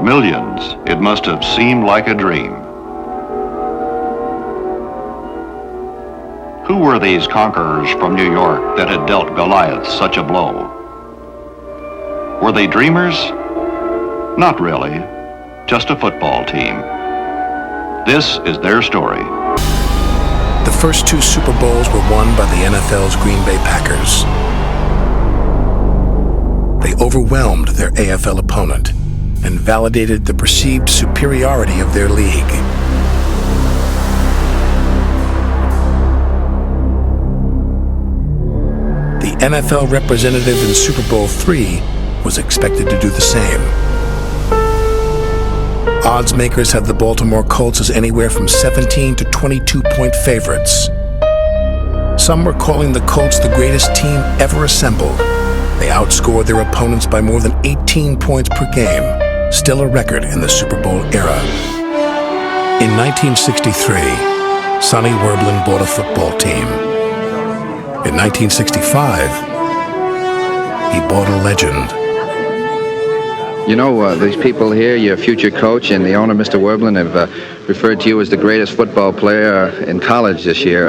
millions, it must have seemed like a dream. Who were these conquerors from New York that had dealt Goliath such a blow? Were they dreamers? Not really, just a football team. This is their story. The first two Super Bowls were won by the NFL's Green Bay Packers. They overwhelmed their AFL opponent and validated the perceived superiority of their league. The NFL representative in Super Bowl III was expected to do the same. Odds makers had the Baltimore Colts as anywhere from 17 to 22-point favorites. Some were calling the Colts the greatest team ever assembled. They outscored their opponents by more than 18 points per game, still a record in the Super Bowl era. In 1963, Sonny Werblin bought a football team. In 1965, he bought a legend. You know, these people here, your future coach and the owner, Mr. Werblin, have referred to you as the greatest football player in college this year.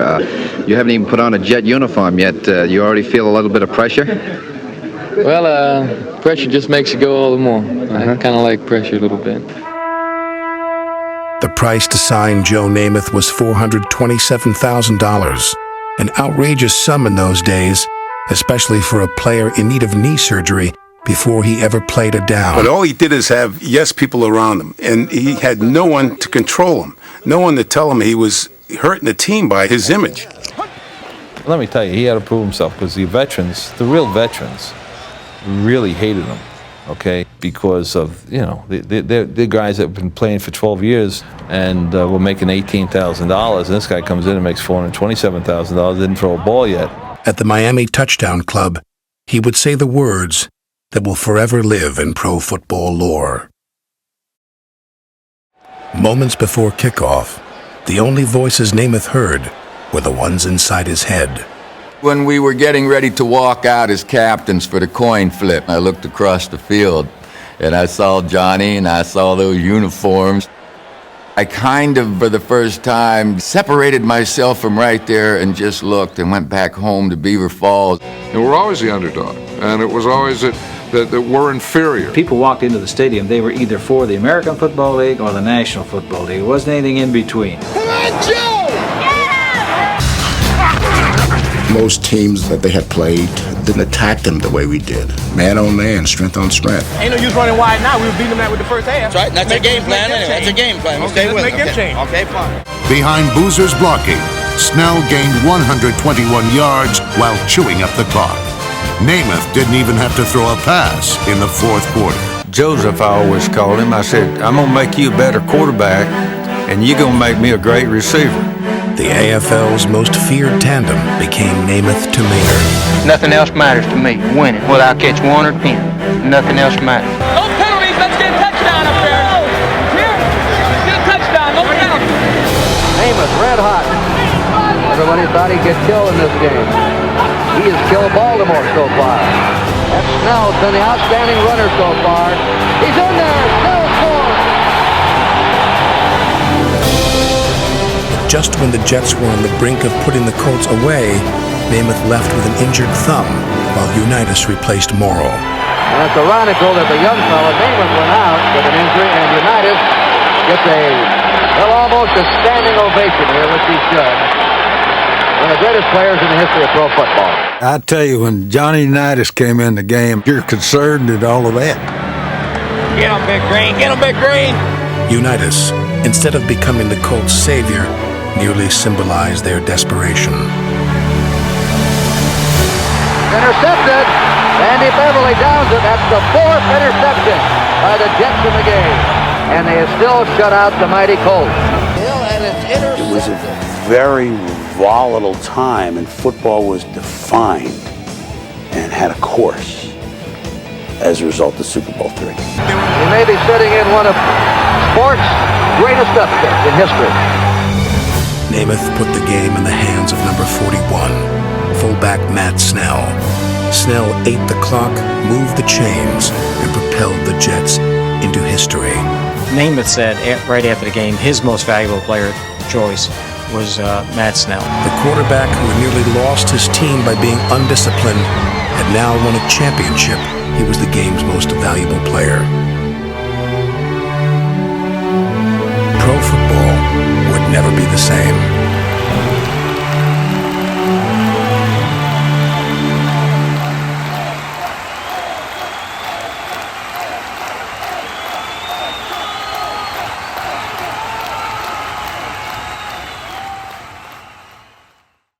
You haven't even put on a Jet uniform yet. You already feel a little bit of pressure? Well, pressure just makes you go all the more. I kind of like pressure a little bit. The price to sign Joe Namath was $427,000, an outrageous sum in those days, especially for a player in need of knee surgery before he ever played a down. But all he did is have people around him, and he had no one to control him, no one to tell him he was hurting the team by his image. Let me tell you, he had to prove himself because the veterans, the real veterans, really hated him, okay? Because of, you know, they're guys that have been playing for 12 years and were making $18,000, and this guy comes in and makes $427,000, didn't throw a ball yet. At the Miami Touchdown Club, he would say the words that will forever live in pro football lore. Moments before kickoff, the only voices Namath heard were the ones inside his head. When we were getting ready to walk out as captains for the coin flip, I looked across the field and I saw Johnny and I saw those uniforms. I kind of, for the first time, separated myself from right there and just looked and went back home to Beaver Falls. And we're always the underdog, and it was always that we're inferior. People walked into the stadium, they were either for the American Football League or the National Football League. There wasn't anything in between. Come on, Joe! Most teams that they had played didn't attack them the way we did. Man on man, strength on strength. Ain't no use running wide now. We were beating them that with the first half. That's right. That's a game plan anyway. That's a game plan. We'll stay with it. Make them change. Okay, fine. Behind Boozer's blocking, Snell gained 121 yards while chewing up the clock. Namath didn't even have to throw a pass in the fourth quarter. Joseph, I always called him. I said, I'm going to make you a better quarterback, and you're going to make me a great receiver. The AFL's most feared tandem became Namath to Maynard. Nothing else matters to me. Winning, whether I catch 1 or 10. Nothing else matters. No penalties. Let's get a touchdown up there. Here, get a touchdown. No penalties. Namath, red hot. Everybody thought he'd get killed in this game. He has killed Baltimore so far. That's Snell's been the outstanding runner so far. He's in there. Snell scores. Just when the Jets were on the brink of putting the Colts away, Namath left with an injured thumb while Unitas replaced Morrow. And it's ironical that the young fellow, Namath, went out with an injury, and Unitas gets almost a standing ovation here, which he should. One of the greatest players in the history of pro football. I tell you, when Johnny Unitas came in the game, you're concerned at all of that. Get him, Big Green. Get him, Big Green. Unitas, instead of becoming the Colts' savior, merely symbolized their desperation. Intercepted. Andy Beverly downs it. That's the 4th interception by the Jets in the game. And they have still shut out the mighty Colts. It was a very volatile time, and football was defined and had a course as a result of Super Bowl III. You may be sitting in one of sports' greatest upsets in history. Namath put the game in the hands of number 41, fullback Matt Snell. Snell ate the clock, moved the chains, and propelled the Jets into into history. Namath said right after the game his most valuable player choice was Matt Snell. The quarterback who had nearly lost his team by being undisciplined had now won a championship. He was the game's most valuable player.